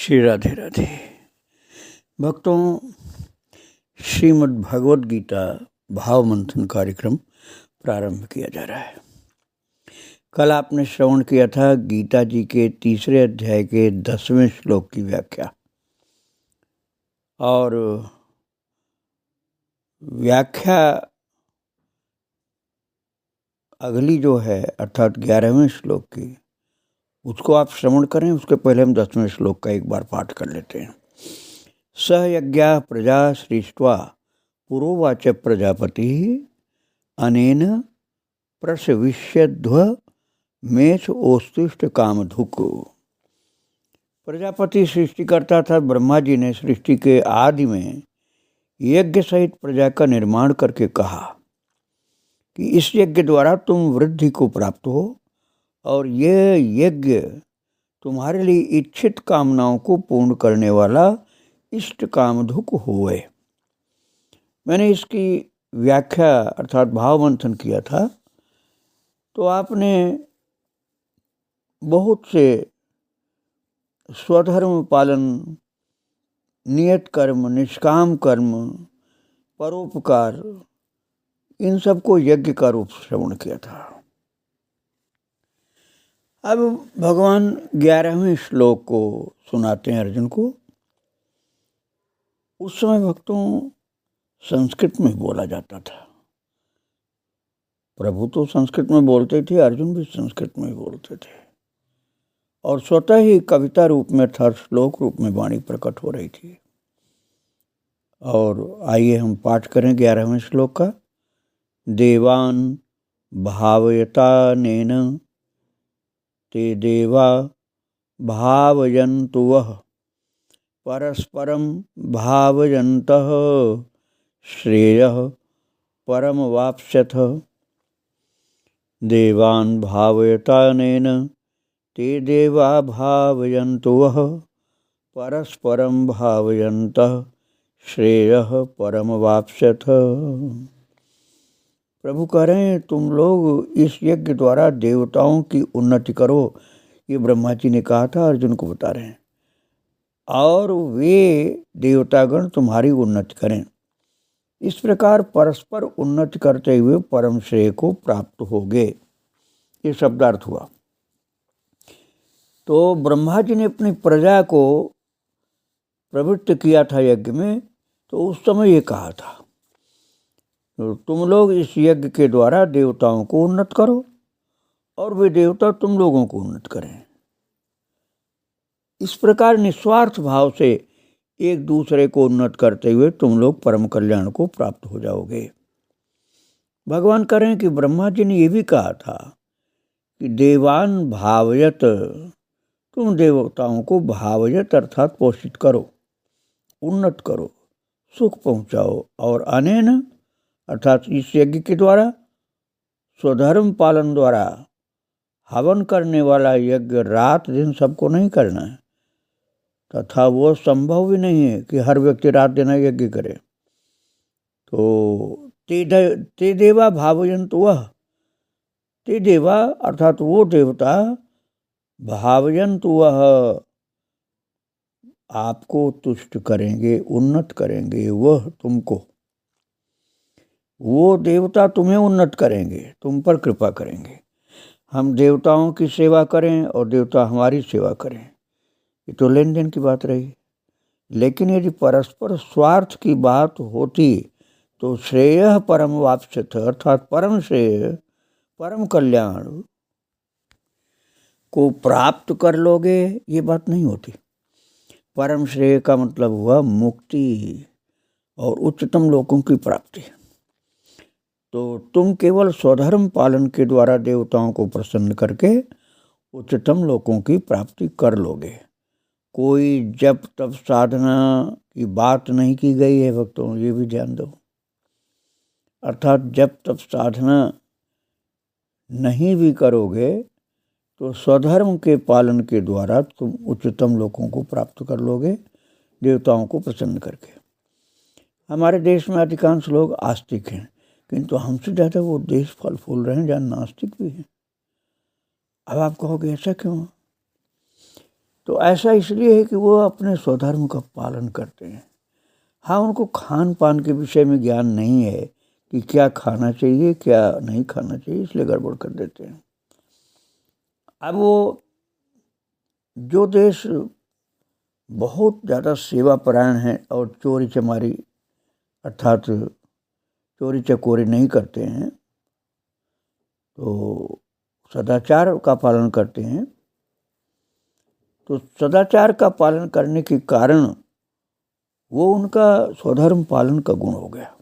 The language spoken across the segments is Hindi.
श्री राधे राधे। भक्तों, श्रीमद् भगवद गीता भाव मंथन कार्यक्रम प्रारंभ किया जा रहा है। कल आपने श्रवण किया था गीता जी के 3 अध्याय के 10वें श्लोक की व्याख्या, और व्याख्या अगली जो है अर्थात 11वें श्लोक की, उसको आप श्रवण करें। उसके पहले हम 10वें श्लोक का एक बार पाठ कर लेते हैं। स यज्ञा प्रजा सृष्ट्वा पुरोवाच प्रजापति अनेन प्रसविष्यध्व मेष ओस्तिष्ठ कामधुक। प्रजापति सृष्टिकर्ता था ब्रह्मा जी ने सृष्टि के आदि में यज्ञ सहित प्रजा का निर्माण करके कहा कि इस यज्ञ द्वारा तुम वृद्धि को प्राप्त हो और यह यज्ञ तुम्हारे लिए इच्छित कामनाओं को पूर्ण करने वाला इष्ट कामधुक होए। मैंने इसकी व्याख्या अर्थात भाव मंथन किया था, तो आपने बहुत से स्वधर्म पालन, नियत कर्म, निष्काम कर्म, परोपकार, इन सबको यज्ञ का रूप श्रवण किया था। अब भगवान 11वें श्लोक को सुनाते हैं अर्जुन को। उस समय भक्तों संस्कृत में बोला जाता था। प्रभु तो संस्कृत में बोलते थे, अर्जुन भी संस्कृत में बोलते थे, और स्वतः ही कविता रूप में अर्थात श्लोक रूप में वाणी प्रकट हो रही थी। और आइए हम पाठ करें 11वें श्लोक का। देवान भावयतानेन ते देवा भावयन्तु वः परस्परं भावयन्तः श्रेयः परमवाप्स्यथ। देवान् भावयतानेन ते देवा भावयन्तु वः परस्परं भावयन्तः श्रेयः परमवाप्स्यथ। प्रभु कह रहे हैं तुम लोग इस यज्ञ द्वारा देवताओं की उन्नति करो। ये ब्रह्मा जी ने कहा था, अर्जुन को बता रहे हैं, और वे देवतागण तुम्हारी उन्नति करें। इस प्रकार परस्पर उन्नति करते हुए परम श्रेय को प्राप्त होगे। ये शब्दार्थ हुआ। तो ब्रह्मा जी ने अपनी प्रजा को प्रवृत्त किया था यज्ञ में, तो उस समय ये कहा था तुम लोग इस यज्ञ के द्वारा देवताओं को उन्नत करो और वे देवता तुम लोगों को उन्नत करें। इस प्रकार निस्वार्थ भाव से एक दूसरे को उन्नत करते हुए तुम लोग परम कल्याण को प्राप्त हो जाओगे। भगवान कह रहे हैं कि ब्रह्मा जी ने यह भी कहा था कि देवान भावयत, तुम देवताओं को भावयत अर्थात पोषित करो, उन्नत करो, सुख पहुंचाओ, और अनेन अर्थात इस यज्ञ के द्वारा स्वधर्म पालन द्वारा हवन करने वाला यज्ञ रात दिन सबको नहीं करना है, तथा वो संभव भी नहीं है कि हर व्यक्ति रात दिन यज्ञ करे। तो ते देवा भावयन्तु वः, ते देवा अर्थात वो देवता, भावयन्तु वः आपको तुष्ट करेंगे, उन्नत करेंगे, वह तुमको, वो देवता तुम्हें उन्नत करेंगे, तुम पर कृपा करेंगे। हम देवताओं की सेवा करें और देवता हमारी सेवा करें, ये तो लेन देन की बात रही। लेकिन यदि परस्पर स्वार्थ की बात होती तो श्रेयः परम वाप्स्यथ अर्थात परम श्रेय, परम कल्याण को प्राप्त कर लोगे, ये बात नहीं होती। परम श्रेय का मतलब हुआ मुक्ति और उच्चतम लोकों की प्राप्ति। तो तुम केवल स्वधर्म पालन के द्वारा देवताओं को प्रसन्न करके उच्चतम लोकों की प्राप्ति कर लोगे। कोई जप तप साधना की बात नहीं की गई है भक्तों, ये भी ध्यान दो। अर्थात जप तप साधना नहीं भी करोगे तो स्वधर्म के पालन के द्वारा तुम उच्चतम लोकों को प्राप्त कर लोगे, देवताओं को प्रसन्न करके। हमारे देश में अधिकांश लोग आस्तिक हैं, किंतु हमसे ज़्यादा वो देश फल फूल रहे हैं जहाँ नास्तिक भी हैं। अब आप कहोगे ऐसा क्यों? तो ऐसा इसलिए है कि वो अपने स्वधर्म का पालन करते हैं। हाँ, उनको खान पान के विषय में ज्ञान नहीं है कि क्या खाना चाहिए क्या नहीं खाना चाहिए, इसलिए गड़बड़ कर देते हैं। अब वो जो देश बहुत ज़्यादा सेवा परायण है और चोरी चमारी अर्थात चोरी चकोरी नहीं करते हैं, तो सदाचार का पालन करते हैं, तो सदाचार का पालन करने के कारण वो उनका स्वधर्म पालन का गुण हो गया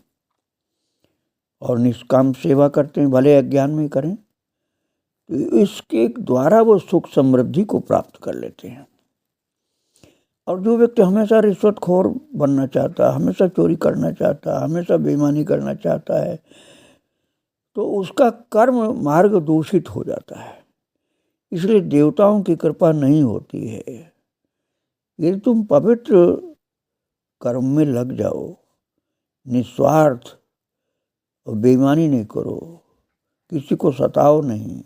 और निष्काम सेवा करते हैं, भले अज्ञान में करें, तो इसके द्वारा वो सुख समृद्धि को प्राप्त कर लेते हैं। और जो व्यक्ति हमेशा रिश्वतखोर बनना चाहता है, हमेशा चोरी करना चाहता है, हमेशा बेईमानी करना चाहता है, तो उसका कर्म मार्ग दूषित हो जाता है। इसलिए देवताओं की कृपा नहीं होती है। यदि तुम पवित्र कर्म में लग जाओ, निस्वार्थ और बेईमानी नहीं करो, किसी को सताओ नहीं,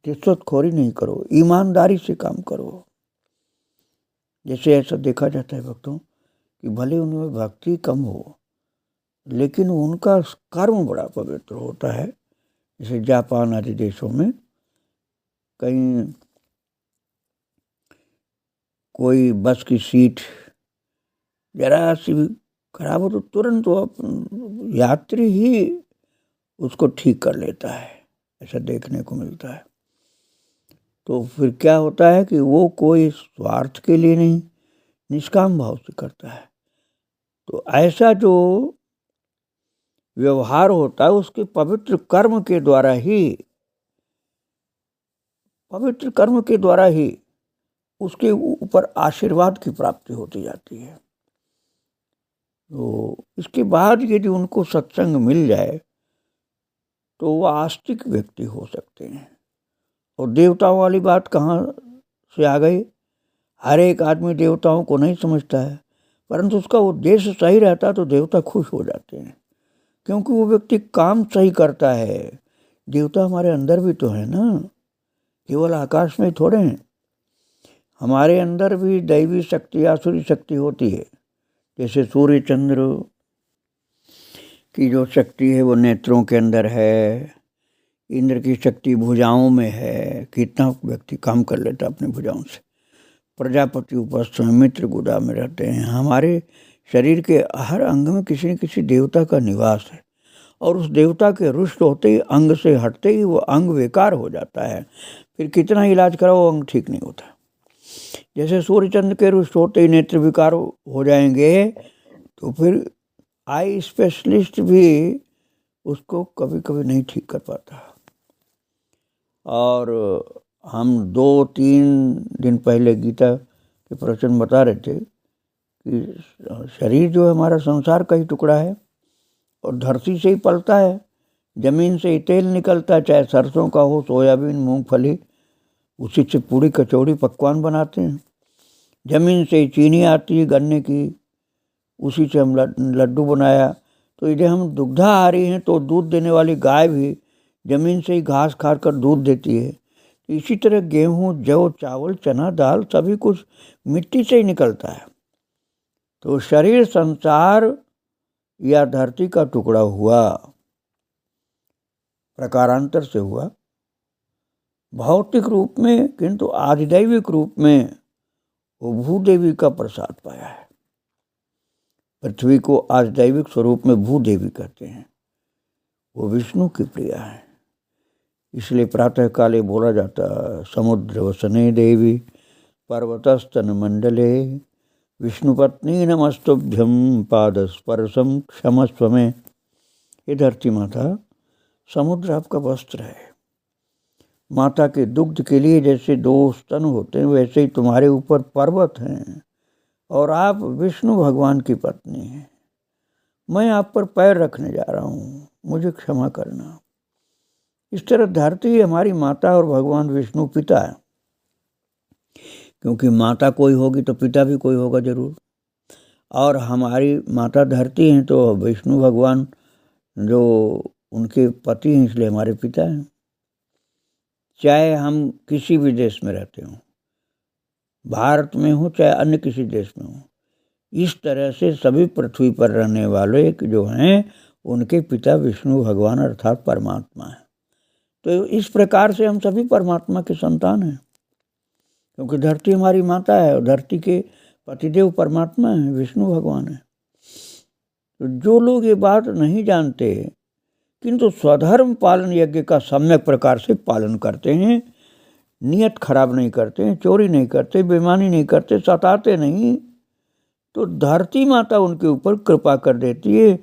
रिश्वतखोरी नहीं करो, ईमानदारी से काम करो। जैसे ऐसा देखा जाता है भक्तों कि भले उनमें भक्ति कम हो लेकिन उनका कर्म बड़ा पवित्र होता है। जैसे जापान आदि देशों में कहीं कोई बस की सीट जरा सी भी खराब हो तो तुरंत वो यात्री ही उसको ठीक कर लेता है, ऐसा देखने को मिलता है। तो फिर क्या होता है कि वो कोई स्वार्थ के लिए नहीं, निष्काम भाव से करता है। तो ऐसा जो व्यवहार होता है उसके पवित्र कर्म के द्वारा ही उसके ऊपर आशीर्वाद की प्राप्ति होती जाती है। तो इसके बाद यदि उनको सत्संग मिल जाए तो वो आस्तिक व्यक्ति हो सकते हैं। और देवताओं वाली बात कहाँ से आ गई? हर एक आदमी देवताओं को नहीं समझता है, परंतु उसका उद्देश्य सही रहता है तो देवता खुश हो जाते हैं, क्योंकि वो व्यक्ति काम सही करता है। देवता हमारे अंदर भी तो है ना, केवल आकाश में थोड़े हैं। हमारे अंदर भी दैवी शक्ति आसुरी शक्ति होती है। जैसे सूर्य चंद्र की जो शक्ति है वो नेत्रों के अंदर है, इंद्र की शक्ति भुजाओं में है, कितना व्यक्ति काम कर लेता अपने भुजाओं से। प्रजापति उपस्थ में, मित्र गुदा में रहते हैं। हमारे शरीर के हर अंग में किसी न किसी देवता का निवास है और उस देवता के रुष्ट होते ही, अंग से हटते ही वो अंग विकार हो जाता है। फिर कितना इलाज कराओ वो अंग ठीक नहीं होता। जैसे सूर्य चंद्र के रुष्ट होते ही नेत्र विकार हो जाएंगे तो फिर आई स्पेशलिस्ट भी उसको कभी कभी नहीं ठीक कर पाता। और हम 2-3 दिन पहले गीता के प्रवचन बता रहे थे कि शरीर जो है हमारा संसार का ही टुकड़ा है और धरती से ही पलता है, जमीन से ही तेल निकलता है, चाहे सरसों का हो, सोयाबीन, मूंगफली, उसी से पूड़ी कचौड़ी पकवान बनाते हैं। जमीन से ही चीनी आती है गन्ने की, उसी से हम लड्डू बनाया। तो यदि हम दुग्धाहारी हैं तो दूध देने वाली गाय भी जमीन से ही घास खाकर दूध देती है। तो इसी तरह गेहूँ, जौ, चावल, चना, दाल सभी कुछ मिट्टी से ही निकलता है। तो शरीर संसार या धरती का टुकड़ा हुआ, प्रकारांतर से हुआ भौतिक रूप में, किंतु आधिदैविक रूप में वो भूदेवी का प्रसाद पाया है। पृथ्वी को आधिदैविक स्वरूप में भूदेवी कहते हैं, वो विष्णु की प्रिया है। इसलिए प्रातः काले बोला जाता, समुद्र वसने देवी पर्वतस्तन मंडले विष्णुपत्नी नमस्तुभ्यं पादस्पर्शम क्षमस्व में। ये धरती माता, समुद्र आपका वस्त्र है। माता के दुग्ध के लिए जैसे 2 स्तन होते हैं वैसे ही तुम्हारे ऊपर पर्वत हैं और आप विष्णु भगवान की पत्नी हैं। मैं आप पर पैर रखने जा रहा हूँ, मुझे क्षमा करना। इस तरह धरती हमारी माता और भगवान विष्णु पिता है, क्योंकि माता कोई होगी तो पिता भी कोई होगा जरूर। और हमारी माता धरती हैं तो विष्णु भगवान जो उनके पति हैं इसलिए हमारे पिता हैं। चाहे हम किसी भी देश में रहते हों, भारत में हो चाहे अन्य किसी देश में हो, इस तरह से सभी पृथ्वी पर रहने वाले जो हैं उनके पिता विष्णु भगवान अर्थात परमात्मा है। तो इस प्रकार से हम सभी परमात्मा के संतान हैं, क्योंकि धरती हमारी माता है और धरती के पतिदेव परमात्मा है, विष्णु भगवान है। तो जो लोग ये बात नहीं जानते किंतु स्वधर्म पालन यज्ञ का सम्यक प्रकार से पालन करते हैं, नियत खराब नहीं करते हैं, चोरी नहीं करते, बेईमानी नहीं करते, सताते नहीं, तो धरती माता उनके ऊपर कृपा कर देती है।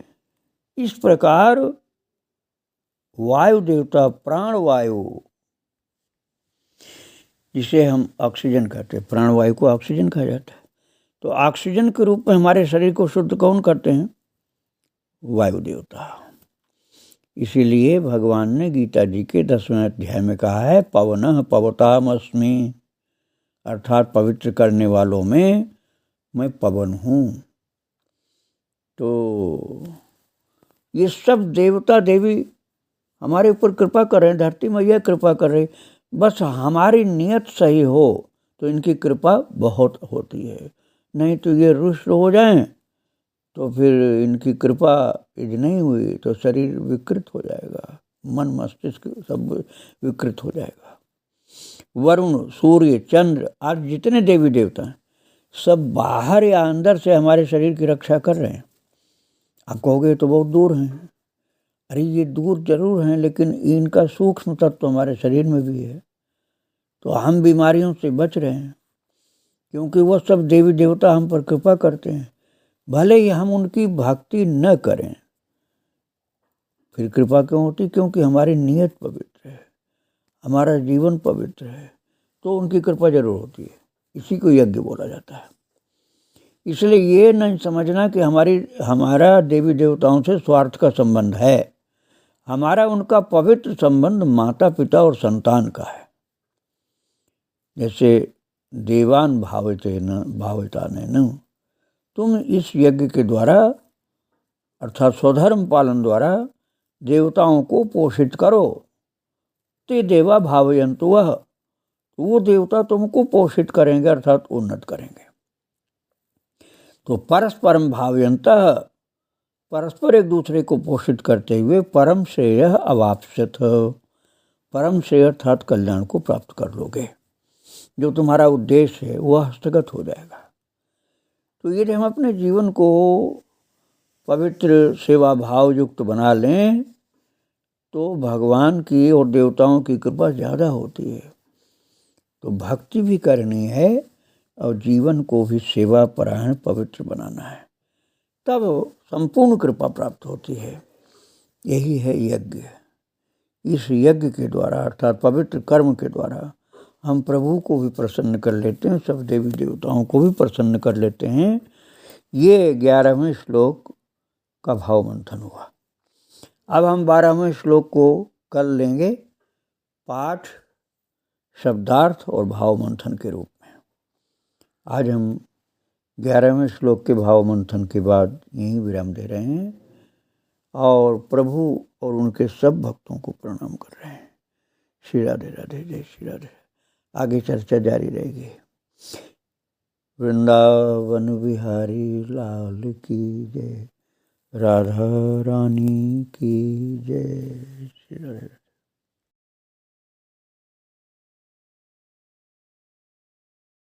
इस प्रकार वायु देवता, प्राण वायु, जिसे हम ऑक्सीजन कहते हैं, प्राण वायु को ऑक्सीजन कहा जाता है, तो ऑक्सीजन के रूप में हमारे शरीर को शुद्ध कौन करते हैं? वायु देवता। इसीलिए भगवान ने गीता जी के 10वें अध्याय में कहा है, पवनः पवतामस्मि, अर्थात पवित्र करने वालों में मैं पवन हूँ। तो ये सब देवता देवी हमारे ऊपर कृपा कर रहे हैं, धरती मैया कृपा कर रही, बस हमारी नियत सही हो तो इनकी कृपा बहुत होती है। नहीं तो ये रुष्ट हो जाएं तो फिर इनकी कृपा यदि नहीं हुई तो शरीर विकृत हो जाएगा, मन मस्तिष्क सब विकृत हो जाएगा। वरुण, सूर्य, चंद्र आज जितने देवी देवता हैं सब बाहर या अंदर से हमारे शरीर की रक्षा कर रहे हैं। आप कहोगे तो बहुत दूर हैं, अरे ये दूर जरूर हैं, लेकिन इनका सूक्ष्म तत्व तो हमारे शरीर में भी है, तो हम बीमारियों से बच रहे हैं, क्योंकि वह सब देवी देवता हम पर कृपा करते हैं। भले ही हम उनकी भक्ति न करें, फिर कृपा क्यों होती? क्योंकि हमारी नियत पवित्र है, हमारा जीवन पवित्र है, तो उनकी कृपा जरूर होती है। इसी को यज्ञ बोला जाता है। इसलिए ये नहीं समझना कि हमारा देवी देवताओं से स्वार्थ का संबंध है। हमारा उनका पवित्र संबंध माता पिता और संतान का है। जैसे देवान भाविता ने, तुम इस यज्ञ के द्वारा अर्थात स्वधर्म पालन द्वारा देवताओं को पोषित करो। ते देवा भावयन्तु वह, वो देवता तुमको पोषित करेंगे अर्थात उन्नत करेंगे। तो परस्परम भावयन्तः, परस्पर एक दूसरे को पोषित करते हुए परम श्रेय अवाप्स्यथ, परम श्रेय अर्थात कल्याण को प्राप्त कर लोगे। जो तुम्हारा उद्देश्य है वह हस्तगत हो जाएगा। तो यदि हम अपने जीवन को पवित्र सेवा भाव युक्त बना लें तो भगवान की और देवताओं की कृपा ज़्यादा होती है। तो भक्ति भी करनी है और जीवन को भी सेवा परायण पवित्र बनाना है, तब संपूर्ण कृपा प्राप्त होती है। यही है यज्ञ। इस यज्ञ के द्वारा अर्थात पवित्र कर्म के द्वारा हम प्रभु को भी प्रसन्न कर लेते हैं, सब देवी देवताओं को भी प्रसन्न कर लेते हैं। ये 11वें श्लोक का भाव मंथन हुआ। अब हम 12वें श्लोक को कल लेंगे पाठ, शब्दार्थ और भाव मंथन के रूप में। आज हम 11वें श्लोक के भाव मंथन के बाद यहीं विराम दे रहे हैं और प्रभु और उनके सब भक्तों को प्रणाम कर रहे हैं। श्री राधे राधे, जय श्री राधे। आगे चर्चा जारी रहेगी। वृंदावन बिहारी लाल की जय, राधा रानी की जय। श्री राधे।